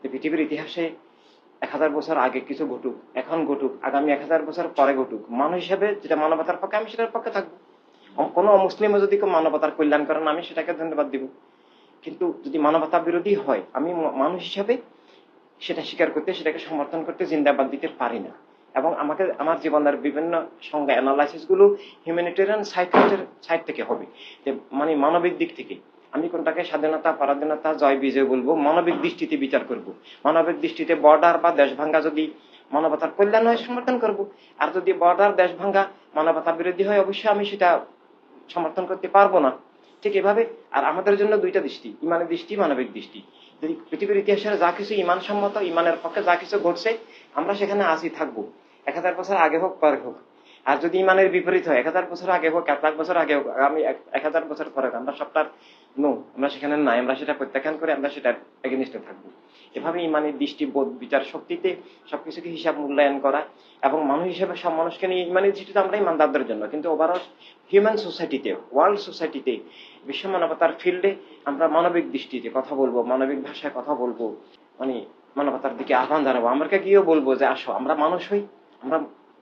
যে পৃথিবীর ইতিহাসে 1000 বছর আগে কিছু ঘটুক, এখন ঘটুক, আগামী 1000 বছর পরে ঘটুক, মানুষ হিসেবে যেটা মানবতার পক্ষে আমি সেটার পক্ষে থাকবো। কোনো অমুসলিমও যদি মানবতার কল্যাণ করেন আমি সেটাকে ধন্যবাদ দিব। কিন্তু যদি মানবতা বিরোধী হয় আমি মানুষ হিসাবে সেটা স্বীকার করতে, সেটাকে সমর্থন করতে, জিন্দাবাদ দিতে পারি না। এবং আমাকে আমার জীবনের বিভিন্ন সংজ্ঞা অ্যানালাইসিস গুলো হিউম্যানিটেরিয়ান সাইড থেকে হবে, যে মানে মানবিক দিক থেকে আমি কোনটাকে স্বাধীনতা পরাধীনতা জয় বিজয় বলবো, মানবিক দৃষ্টিতে বিচার করব। মানবিক দৃষ্টিতে বর্ডার বা দেশ ভাঙ্গা যদি মানবতার কল্যাণ হয় সমর্থন করব, আর যদি বর্ডার দেশ ভাঙ্গা মানবতা বিরোধী হয় অবশ্যই আমি সেটা সমর্থন করতে পারবো না। ঠিক এভাবে আর আমাদের জন্য দুইটা দৃষ্টি, ইমানের দৃষ্টি, মানবিক দৃষ্টি। যদি পৃথিবীর ইতিহাসের যা কিছু ইমান সম্মত, ইমানের পক্ষে যা কিছু ঘটছে আমরা সেখানে আজই থাকবো, 1000 বছর আগে হোক পরে হোক। আর যদি ইমানের বিপরীত হয় 1000 বছর আগে হোক, 1 লাখ বছর আগে হোক, আমি 1000 বছর পরে আমরা সবটার আমরা সেখানে নাই, আমরা সেটা প্রত্যাখ্যান করে আমরা সেটার এগেনিস্টে থাকবো। এভাবে ইমানের দৃষ্টি, বোধ, বিচার শক্তিতে সবকিছুকে হিসাব মূল্যায়ন করা এবং মানুষ হিসেবে সব মানুষকে নিয়ে ইমানের দৃষ্টিতে আমরা ইমানদারদের জন্য, কিন্তু ওভারঅল হিউম্যান সোসাইটিতে, ওয়ার্ল্ড সোসাইটিতে, বিশ্ব মানবতার ফিল্ডে আমরা মানবিক দৃষ্টিতে কথা বলবো, মানবিক ভাষায় কথা বলবো, মানে মানবতার দিকে আহ্বান জানাবো। আমরা গিয়েও বলবো যে আসো আমরা মানুষ হই, আমরা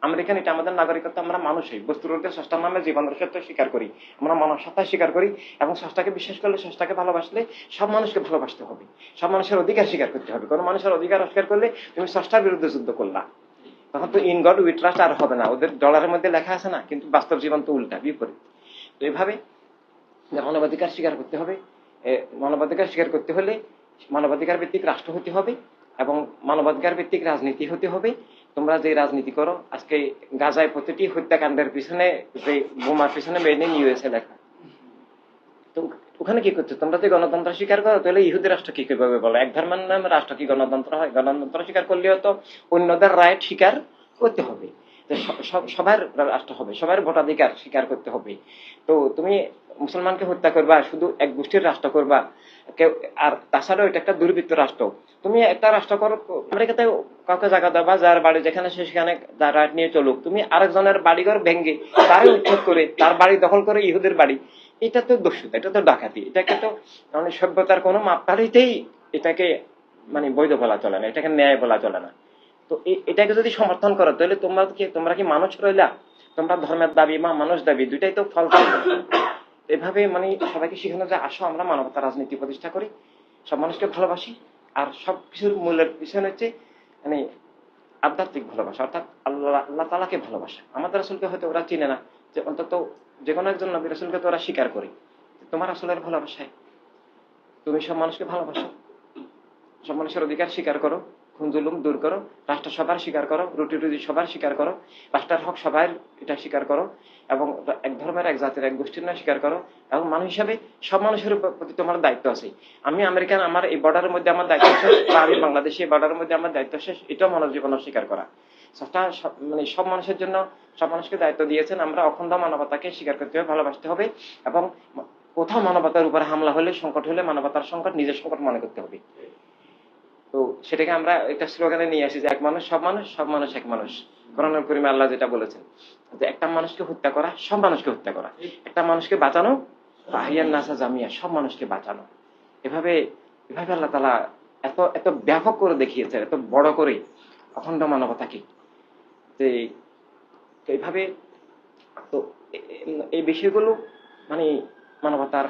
আমেরিকান, এটা আমাদের নাগরিকত্ব, আমরা মানুষ হই, বস্তুর ঊর্ধ্বে স্রষ্টার নামে জীবনের সত্য স্বীকার করি, আমরা মানব সত্তা স্বীকার করি এবং স্রষ্টাকে বিশ্বাস করলে, স্রষ্টাকে ভালোবাসলে সব মানুষকে ভালোবাসতে হবে, সব মানুষের অধিকার স্বীকার করতে হবে। কোনো মানুষের অধিকার অস্বীকার করলে তুমি স্রষ্টার বিরুদ্ধে যুদ্ধ করলা, তখন তো ইন গড উই ট্রাস্ট আর হবে না। ওদের ডলারের মধ্যে লেখা আছে না, কিন্তু বাস্তব জীবন তো উল্টা, বিপরীত। তো এভাবে মানবাধিকার স্বীকার করতে হবে। মানবাধিকার স্বীকার করতে হলে মানবাধিকার ভিত্তিক রাষ্ট্র হতে হবে এবং মানবাধিকার ভিত্তিক রাজনীতি হতে হবে। তোমরা যে রাজনীতি করো, আজকে গাজায় প্রতিটি হত্যাকাণ্ডের পিছনে, যে বোমার পিছনে মেড ইন ইউএসএ লেখা, তো ওখানে কি করছো? তোমরা যে গণতন্ত্র স্বীকার করো, তাহলে ইহুদি রাষ্ট্র কি কিভাবে বলো? এক ধর্মের নামে রাষ্ট্র কি গণতন্ত্র হয়? গণতন্ত্র স্বীকার করলেও তো অন্যদের রাইট স্বীকার করতে হবে, সবার রাষ্ট্র হবে, সবার ভোটাধিকার স্বীকার করতে হবে। তো তুমি মুসলমানকে হত্যা করবা, শুধু এক গোষ্ঠীর রাষ্ট্র করবা, কেউ আর তাছাড়াও এটা একটা দুর্বৃত্ত রাষ্ট্র। তুমি একটা রাষ্ট্র করো, আমেরিকাতে কাউকে জায়গা দেবা, যার বাড়ি যেখানে সেখানে যার রাইট নিয়ে চলুক। তুমি আরেকজনের বাড়িঘর ভেঙ্গে তারই উচ্ছেদ করে তার বাড়ি দখল করে ইহুদের বাড়ি, এটা তো দস্যুতা, এটা তো ডাকাতি, এটাকে তো মানে সভ্যতার কোনো মাপকাঠিতেই এটাকে মানে বৈধ বলা চলে না, এটাকে ন্যায় বলা চলে না। তো এটাকে যদি সমর্থন করো তাহলে তোমরা কি মানুষ রইলা? তোমরা ধর্মের দাবি বা মানুষ দাবি দুইটাই তো ফল করবে। এভাবে মানে সবাইকে শেখানো যায় আসো আমরা মানবতা রাজনীতি প্রতিষ্ঠা করি, সব মানুষকে ভালোবাসি, আর সবকিছুর মূলের পিছনে হচ্ছে মানে আধ্যাত্মিক ভালোবাসা, অর্থাৎ আল্লাহ তাআলাকে ভালোবাসা। আমাদের রাসূলকে হয়তো ওরা চিনে না, যে অন্তত যে কোনো একজন নবী রাসূলকে তো ওরা স্বীকার করে। তোমার রাসূলের ভালোবাসায় তুমি সব মানুষকে ভালোবাসো, সব মানুষের অধিকার স্বীকার করো, খুন জুলুম দূর করো, রাষ্ট্র সবার স্বীকার করো, রুটি রুজি সবার স্বীকার করো, রাষ্ট্রের হক সবার এটা স্বীকার করো, এবং এক ধর্মের, এক জাতির, এক গোষ্ঠীর না স্বীকার করো। এবং মানুষ হিসাবে সব মানুষের প্রতি তোমার দায়িত্ব আছে। আমি আমেরিকান, আমার এই বর্ডারের মধ্যে আমার দায়িত্ব শেষ, বা আমি বাংলাদেশি বর্ডারের মধ্যে আমার দায়িত্ব শেষ, এটাও মানব জীবন স্বীকার করা। মানে সব মানুষের জন্য সব মানুষকে দায়িত্ব দিয়েছেন। আমরা অখণ্ড মানবতাকে স্বীকার করতে হবে, ভালোবাসতে হবে, এবং কোথাও মানবতার উপর হামলা হলে, সংকট হলে মানবতার সংকট নিজের সংকট মনে করতে হবে। তো সেটাকে আমরা একটা স্লোগানে নিয়ে আসি যে এক মানুষ সব মানুষ, সব মানুষ এক মানুষ। কোরআনুল কারীমে আল্লাহ যেটা বলেছেন যে একটা মানুষকে হত্যা করা সব মানুষকে হত্যা করা, একটা মানুষকে বাঁচানো আহিয়ান নাসা জামিয়া, সব মানুষকে বাঁচানো। এভাবে এভাবে আল্লাহ তাআলা এত এত ব্যাপক করে দেখিয়েছে, এত বড় করে অখণ্ড মানবতাকে, যে এইভাবে। তো এই বিষয়গুলো মানে মানবতার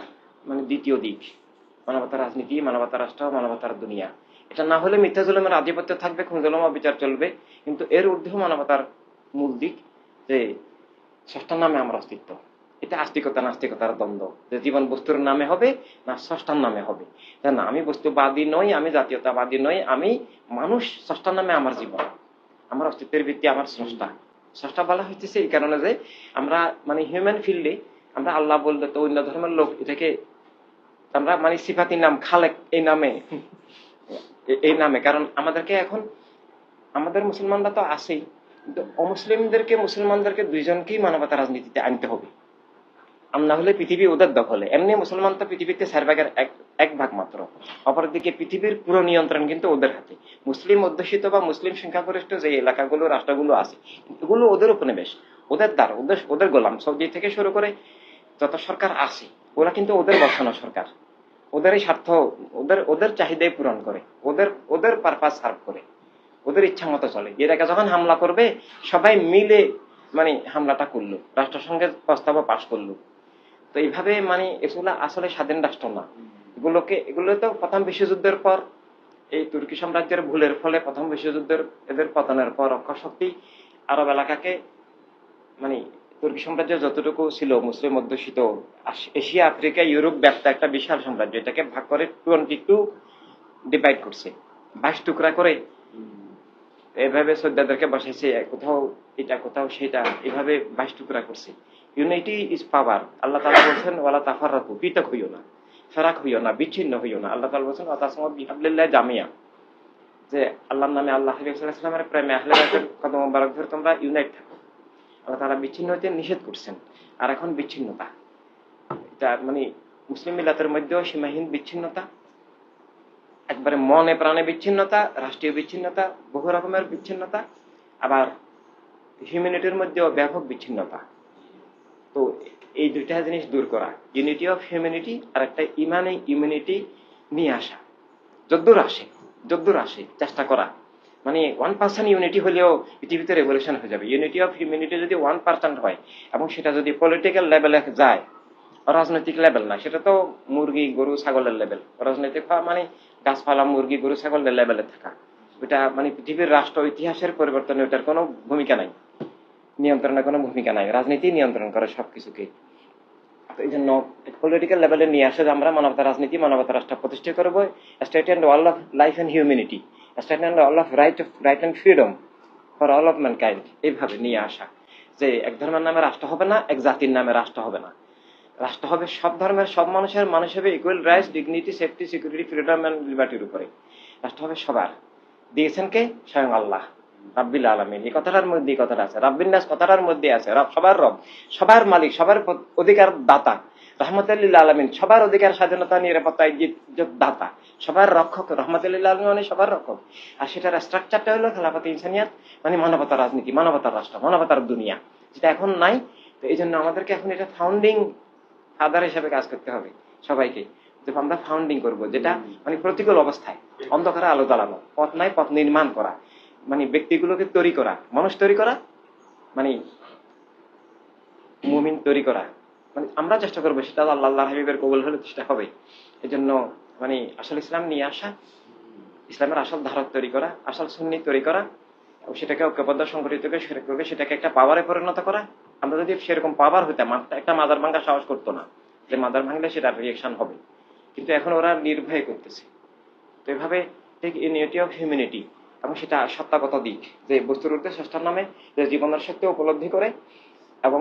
মানে দ্বিতীয় দিক, মানবতার রাজনীতি, মানবতার রাষ্ট্র, মানবতার দুনিয়া। এটা না হলে মিথ্যা জুলুমের আধিপত্য থাকবে, খুন জুলুম অবিচার চলবে। কিন্তু এর ঊর্ধ্বে মানবতার মূল দিক যে স্রষ্টার নামে আমার অস্তিত্ব। এটা আস্তিকতা নাস্তিকতার দ্বন্দ্ব, যে জীবন বস্তুর নামে হবে না স্রষ্টার নামে হবে। না, আমি বস্তুবাদী নই, আমি জাতীয়তাবাদী নই, আমি মানুষ, স্রষ্টার নামে আমার জীবন, আমার অস্তিত্বের ভিত্তি আমার স্রষ্টা। স্রষ্টা বলা হচ্ছে এই কারণে যে আমরা মানে হিউম্যান ফিল্ডে আমরা আল্লাহ বললে তো অন্য ধর্মের লোক এটাকে আমরা মানে সিফাতি নাম খালেক এই নামে, কারণ আমাদেরকে এখন আমাদের মুসলমানরা তো আছেই, কিন্তু অমুসলিমদেরকে, মুসলমানদেরকে দুইজনকেই মানবতা রাজনীতিতে আনতে হবে। না হলে পৃথিবী ওদের দখলে। এমনি মুসলমান তো পৃথিবীতে 4 ভাগের এক ভাগ মাত্র, অপরদিকে পৃথিবীর পুরো নিয়ন্ত্রণ কিন্তু ওদের হাতে। মুসলিম অধ্যুষিত বা মুসলিম সংখ্যাগরিষ্ঠ যে এলাকাগুলো, রাষ্ট্রগুলো আছে, এগুলো ওদের উপনিবেশ, ওদের দ্বার, ওদের গোলাম। সৌদি থেকে শুরু করে যত সরকার আছে ওরা কিন্তু ওদের বসানো সরকার, ওদেরই স্বার্থ, ওদের ওদের চাহিদাই পূরণ করে, ওদের ওদের পারপাস সার্ভ করে, ওদের ইচ্ছা মতো চলে। ইরাকে যখন হামলা করবে সবাই মিলে মানে হামলাটা করলো, রাষ্ট্রসংঘের প্রস্তাবও পাশ করলো। তো এইভাবে মানে এগুলো আসলে স্বাধীন রাষ্ট্র না। এগুলো তো প্রথম বিশ্বযুদ্ধের পর এই তুর্কি সাম্রাজ্যের ভুলের ফলে প্রথম বিশ্বযুদ্ধের এদের পতনের পর অক্ষশক্তি আরব এলাকাকে মানে তুর্কি সাম্রাজ্য যতটুকু ছিল মুসলিম অধ্যুষিত এশিয়া আফ্রিকা ইউরোপ ব্যাপ্ত একটা বিশাল সাম্রাজ্য, এটাকে ভাগ করে 22 ডিভাইড করছে, 22 টুকরা করে এভাবে সৈন্যদেরকে বসাইছে, কোথাও এটা কোথাও সেটা, এভাবে 22 টুকরা করছে। Unity is power. আল্লাহ তাআলা বলছেন ওয়ালা তাফাররাকু, পৃথক হইও না, ফারাক হইও না, বিচ্ছিন্ন হইও না। আল্লাহ তাআলা বলছেন ওয়াতাসমাউ বিহাবলিল্লাহি জামিয়া, যে আল্লাহর নামে আল্লাহ হাবিব সাল্লাল্লাহু আলাইহি ওয়াসাল্লামের প্রেমে আহলে বাইতের কদম মোবারক ধরে তোমরা ইউনাইট থাকো। আল্লাহ তাআলা বিচ্ছিন্ন হইতে নিষেধ করছেন। আর এখন বিচ্ছিন্নতা, এটা মানে মুসলিম মিল্লাতের মধ্যেও সীমাহীন বিচ্ছিন্নতা, একবারে মনে প্রাণে বিচ্ছিন্নতা, রাষ্ট্রীয় বিচ্ছিন্নতা, বহু রকমের বিচ্ছিন্নতা, আবার হিউম্যানিটির মধ্যেও ব্যাপক বিচ্ছিন্নতা। তো এই দুইটা জিনিস দূর করা, ইউনিটি অফ হিউম্যানিটি আর একটা ইমানে ইউনিটি নিয়ে আসা, যদ্দূর আসে চেষ্টা করা। মানে 1% ইউনিটি হলেও পৃথিবীতে রেভলিউশন হয়ে যাবে। ইউনিটি অফ হিউম্যানিটি যদি 1% হয় এবং সেটা যদি পলিটিক্যাল লেভেলে যায়, রাজনৈতিক লেভেল না, সেটা তো মুরগি গরু ছাগলের লেভেল। রাজনৈতিক হওয়া মানে গাছপালা মুরগি গরু ছাগলের লেভেলে থাকা, ওইটা মানে পৃথিবীর রাষ্ট্র ইতিহাসের পরিবর্তনে ওটার কোনো ভূমিকা নাই, নিয়ন্ত্রণের কোনো ভূমিকা নাই। রাজনীতি নিয়ন্ত্রণ করে সবকিছুকে। তো এই জন্য পলিটিক্যাল লেভেলে নিয়ে আসে যে আমরা মানবতা রাজনীতি, মানবতা রাষ্ট্র প্রতিষ্ঠা করবো, state and all of life and humanity, state and all of right and freedom for all of mankind, এইভাবে নিয়ে আসা যে এক ধর্মের নামে রাষ্ট্র হবে না, এক জাতির নামে রাষ্ট্র হবে না, রাষ্ট্র হবে সব ধর্মের সব মানুষের, মানুষ হবে equal rights, dignity, safety, security, freedom and লিবার্টির উপরে। রাষ্ট্র হবে সবার। দিয়েছেন কে? স্বয়ং আল্লাহ রাব্বিল আলামিন। এই কথাটার মধ্যে এই কথাটা আছে, রাব্বিন নাস কথাটার মধ্যে আছে রব, সবার রব, সবার মালিক, সবার অধিকার দাতা, রহমতুল লিল আলামিন, সবার অধিকার, স্বাধীনতা, নিরাপত্তা, ইজ্জত দাতা, সবার রক্ষক। রহমতুল লিল আলামিন মানে সবার রক্ষক। আর সেটার স্ট্রাকচারটা হলো খেলাফতে ইনসানিয়াত, মানে মানবতার রাজনীতি, মানবতার রাষ্ট্র, মানবতার দুনিয়া, যেটা এখন নাই। তো এই জন্য আমাদেরকে এখন এটা ফাউন্ডিং ফাদার হিসেবে কাজ করতে হবে সবাইকে, যে আমরা ফাউন্ডিং করব, যেটা মানে প্রতিকূল অবস্থায় অন্ধকারে আলো জ্বালানো, পথ নাই পথ নির্মাণ করা, মানে ব্যক্তিগুলোকে তৈরি করা, মানুষ তৈরি করা, মানে মুমিন তৈরি করা। মানে আমরা চেষ্টা করবো, সেটা আল্লাহ হাবিবের কবুল হলে চেষ্টা হবে। এই জন্য মানে আসল ইসলাম নিয়ে আসা, ইসলামের আসল ধারক তৈরি করা, আসল সুন্নি তৈরি করা, সেটাকে ঐক্যবদ্ধ সংগঠিত করে সেটাকে একটা পাওয়ারে পরিণত করা। আমরা যদি সেরকম পাওয়ার হইতাম, একটা মাদার ভাঙ্গা সাহস করতো না, যে মাদার ভাঙলে সেটা রিয়েকশন হবে, কিন্তু এখন ওরা নির্ভয় করতেছে। তো এভাবে ঠিক ইউনিটি অফ হিউম্যানিটি, এবং সেটা সত্তাগত দিক, যে বস্তুর ঊর্ধ্বে স্রষ্টার নামে যে জীবনের সত্য উপলব্ধি করে, এবং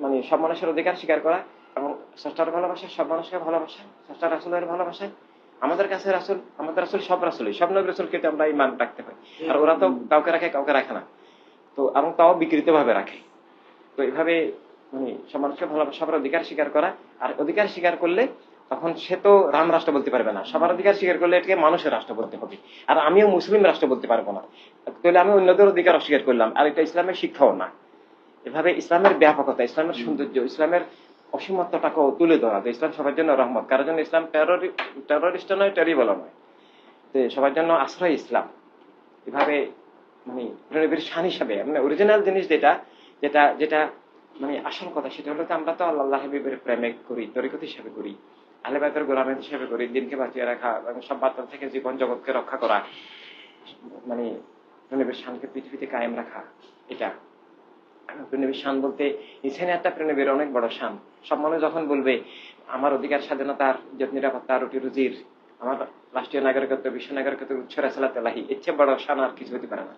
মানে সব মানুষের অধিকার স্বীকার করা, এবং স্রষ্টার ভালোবাসা, সব মানুষকে ভালোবাসা, স্রষ্টার রাসূলের ভালোবাসা। আমাদের কাছে রাসূল, আমাদের রাসূল সব রাসূলই, সব নবী রাসূলকে আমরা ঈমান রাখতে পারি। আর ওরা তো কাউকে রাখে কাউকে রাখে না, তো এবং তাও বিকৃত ভাবে রাখে। তো এইভাবে মানে সব মানুষকে ভালোবাসা, সবার অধিকার স্বীকার করা। আর অধিকার স্বীকার করলে তখন সে তো রাম রাষ্ট্র বলতে পারবে না, সবার অধিকার স্বীকার করলে এটাকে মানুষের রাষ্ট্র বলতে হবে। আর আমিও মুসলিম রাষ্ট্র বলতে পারবো না, তাহলে আমি অন্যদের অধিকার অস্বীকার করলাম, আর এটা ইসলামের শিক্ষাও না। এভাবে ইসলামের ব্যাপকতা, ইসলামের সৌন্দর্য, ইসলামের অসীমত্বটাকেও তুলে ধরা, যে ইসলাম সবার জন্য রহমত, কারোর জন্য ইসলাম টেররিস্ট নয়, টেরিবল নয়, যে সবার জন্য আশ্রয় ইসলাম। এভাবে মানে নবীর শান হিসাবে মানে অরিজিনাল জিনিস যেটা যেটা যেটা মানে আসল কথা, সেটা হলো যে আমরা তো আল্লাহ হাবিবের প্রেমে করি, তরিকত হিসাবে করি, আহলে বাইতের গোলামের হিসাবে করি, দিনকে বাঁচিয়ে রাখা এবং সব বাতিল থেকে জীবন জগৎকে রক্ষা করা, মানে নবীর শানকে পৃথিবীতে কায়েম রাখা। এটা নবীর শান বলতে ইনসানিয়াতটা নবীর অনেক বড় শান। সব মানুষ যখন বলবে আমার অধিকার, স্বাধীনতার, ইজ্জত, নিরাপত্তা, রুটি রুজির, আমার রাষ্ট্রীয় নাগরিকত্ব, বিশ্ব নাগরিকত্ব, উচ্চ রাসালাত আলাহি, এর চেয়ে বড় শান আর কিছু হতে পারে না।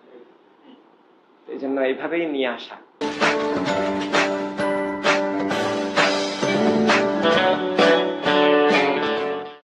এই জন্য এইভাবেই নিয়ে আসা।